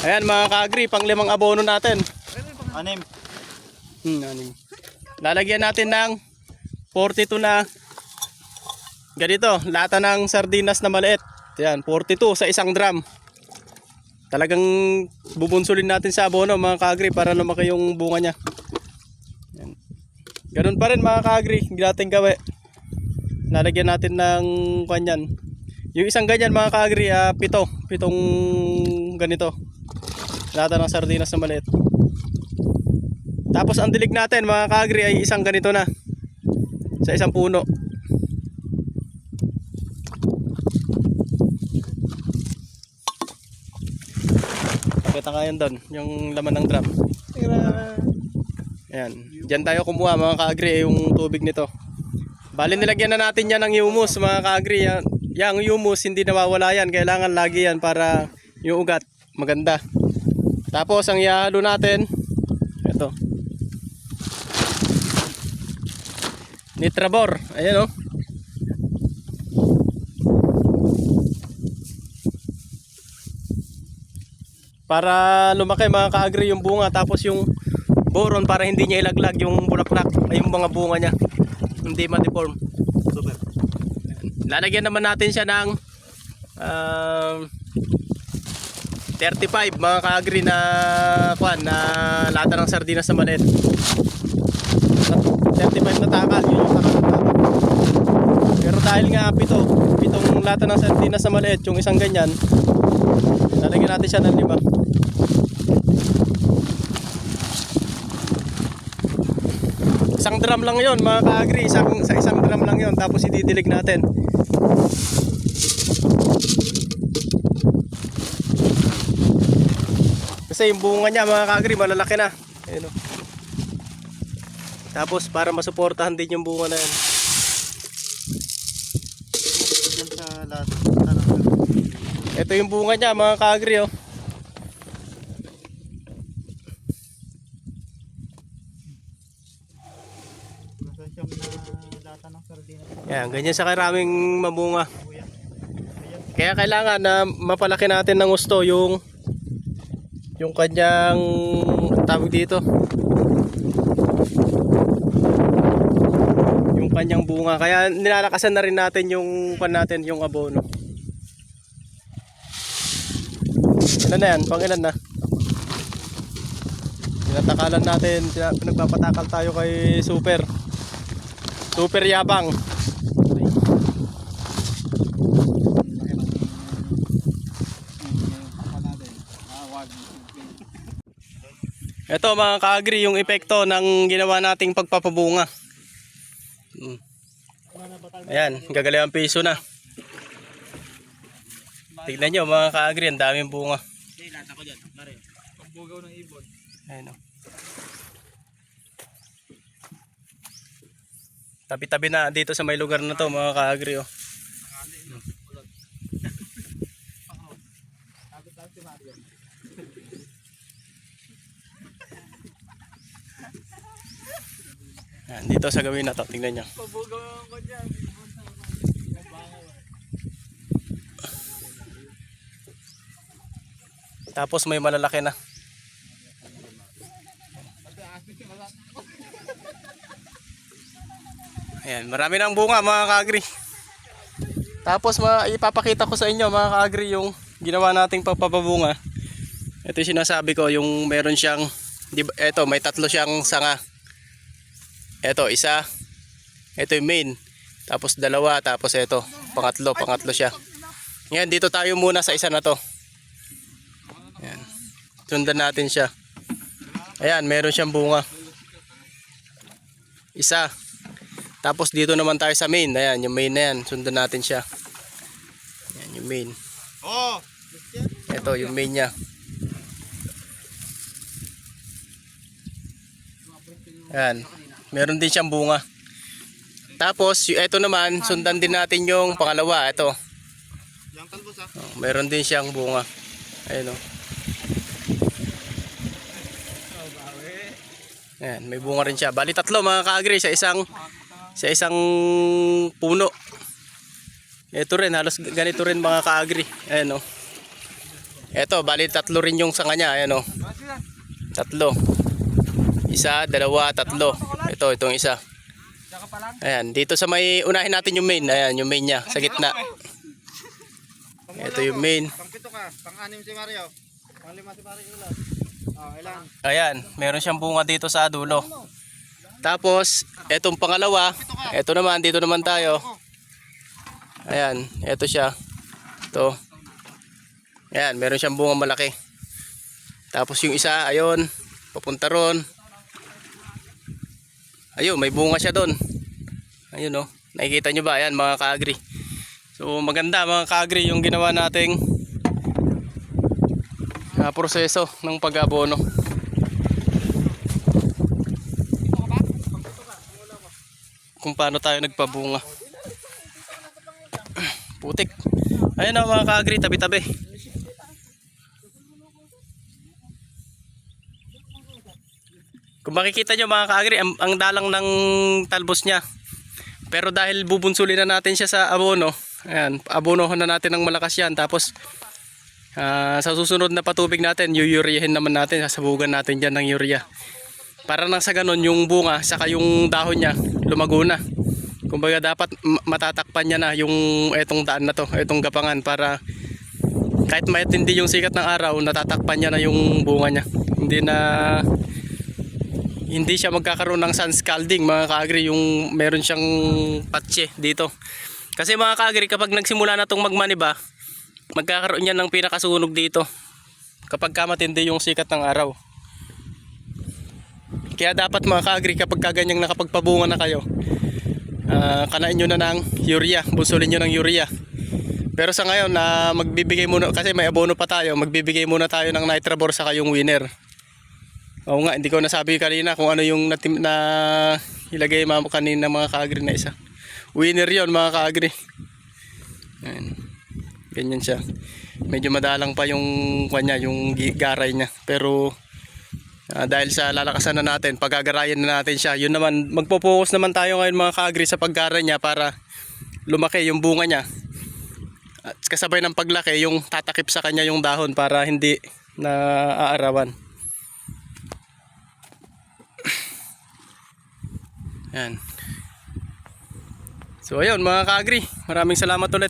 Ayan mga ka-agri, pang 5 abono natin. Anim. Anim. Lalagyan natin ng 42 na ganito, lata ng sardinas na maliit. Ayan, 42 sa isang drum. Talagang bubunsulin natin sa abono mga ka-agri para lumaki yung bunga niya. Ayan. Ganun pa rin mga ka-agri, hindi natin gawin. Lalagyan natin ng kanyan. Yung isang ganyan mga ka-agri, pitong ganito. Lata ng sardinas na maliit. Tapos ang dilig natin mga ka-agri ay isang ganito na. Sa isang puno. Pakita nga yun doon, yung laman ng drum. Ayan. Diyan tayo kumuha mga ka-agri yung tubig nito. Bali nilagyan na natin yan ng humus mga ka-agri. Yang humus hindi nawawala yan. Kailangan lagi yan para yung ugat maganda. Tapos ang ihalo natin, ito. Nitrabor. Ayan o. Para lumaki mga ka-agri yung bunga. Tapos yung boron para hindi niya ilaglag yung bulaklak ay yung mga bunga niya. Hindi ma-deform. Super. Lalagyan naman natin siya ng 35 mga ka-agri na lata ng sardinas na maliit. 35 na takal, yun yung takal. Pero dahil nga pitong lata ng sardinas na maliit, yung isang ganyan, lalagyan natin siya ng 5. Isang drum lang yon mga ka-agri, sa isang drum lang yon, tapos ididilig natin. Kasi yung bunga niya mga ka-agri malalaki na. Ayun o. Tapos para masuportahan din yung bunga na yan. Ito yung bunga niya mga ka-agri oh. Yan, ganyan sa karaming mabunga. Kaya kailangan na mapalaki natin ng gusto yung kanyang tawag dito. Yung kanyang bunga. Kaya nilalakasan na rin natin yung yung abono. Ilan na yan? Pang ilan na? Tinatakalan natin. Pinagpapatakal tayo kay Super yabang. Ito mga ka-agri yung epekto ng ginawa nating pagpapabunga. Ayan, gagalawang piso na. Tignan nyo mga ka-agri, ang daming bunga. Ayan o. Tabi-tabi na dito sa may lugar na to mga ka-agri o. Yan, dito sa gawin na to, tingnan nyo. Tapos may malalaki na. Ayan, marami ng bunga mga ka-agri. Tapos ipapakita ko sa inyo mga ka-agri yung ginawa nating pagpapabunga. Ito yung sinasabi ko, yung meron siyang, eto may 3 siyang sanga. Ito isa, ito yung main, tapos 2, tapos ito, pangatlo siya. Ngayon dito tayo muna sa isa na to. Ayan. Sundan natin siya. Ayan, meron siyang bunga. Isa. Tapos dito naman tayo sa main. Ayan, yung main na yan, sundan natin siya. Ayan, yung main. Ito, yung main niya. Ayan. Meron din siyang bunga. Tapos, ito naman, sundan din natin yung pangalawa. Ito. Meron din siyang bunga. Ayun o. Ayan, may bunga rin siya. Bali 3 mga ka-agri sa isang puno. Ito rin, halos ganito rin mga ka-agri. Ayan o. Eto, bali tatlo rin yung sanga niya. Ayan o. Tatlo. Isa, dalawa, tatlo. Ito, itong isa. Ayan, dito sa may, unahin natin yung main. Ayan, yung main niya, sa gitna. Ito yung main. Pang-pito ka, pang-anim si Mario. Pang-lima si Mario ulo. Oh, ilan? Ayan, meron siyang bunga dito sa dulo. Tapos, etong pangalawa, eto naman, dito naman tayo. Ayan, eto siya. Ito. Ayan, meron siyang bunga malaki. Tapos yung isa, ayun, papunta ron. Ayun, may bunga siya doon. Ayun oh, nakikita nyo ba? Ayan mga ka-agri. So maganda mga ka-agri yung ginawa nating proseso ng pag-abono. Kung paano tayo nagpabunga. Putik. Ayun oh, mga ka-agri, tabi-tabi. Kung makikita nyo mga ka-agri, ang dalang ng talbos niya. Pero dahil bubunsulin na natin siya sa abono, ayan, abonohan na natin ng malakas yan. Tapos sa susunod na patubig natin, yuyuriyahin naman natin, sasabugan natin dyan ng urea. Para nang sa ganon, yung bunga, saka yung dahon niya, lumago na. Kumbaga dapat matatakpan niya na yung etong daan na to, etong gapangan, para kahit matindi yung sikat ng araw, natatakpan niya na yung bunga niya. Hindi siya magkakaroon ng sun scalding mga ka-agri, yung meron siyang patche dito. Kasi mga ka-agri, kapag nagsimula na itong magmaniba, magkakaroon yan ng pinakasunog dito kapag matindi yung sikat ng araw. Kaya dapat mga ka-agri, kapag kaganyang nakapagpabunga na kayo, kanain nyo na ng urea, busulin nyo ng urea. Pero sa ngayon, magbibigay muna, kasi may abono pa tayo, magbibigay muna tayo ng Nitrabor saka yung winner. Oo nga, hindi ko nasabi kanina kung ano yung ilagay mo kanina mga ka-agri na isa. Winner yon mga ka-agri. Ayan. Ganyan siya. Medyo madalang pa yung kanya, yung garay niya. Pero dahil sa lalakasan na natin, pagagarayan na natin siya. Yun naman, magpo-focus naman tayo ngayon mga ka-agri sa paggaray niya para lumaki yung bunga niya. At kasabay ng paglaki, yung tatakip sa kanya yung dahon para hindi na aarawan. Yan. So ayun mga ka-agri, maraming salamat ulit.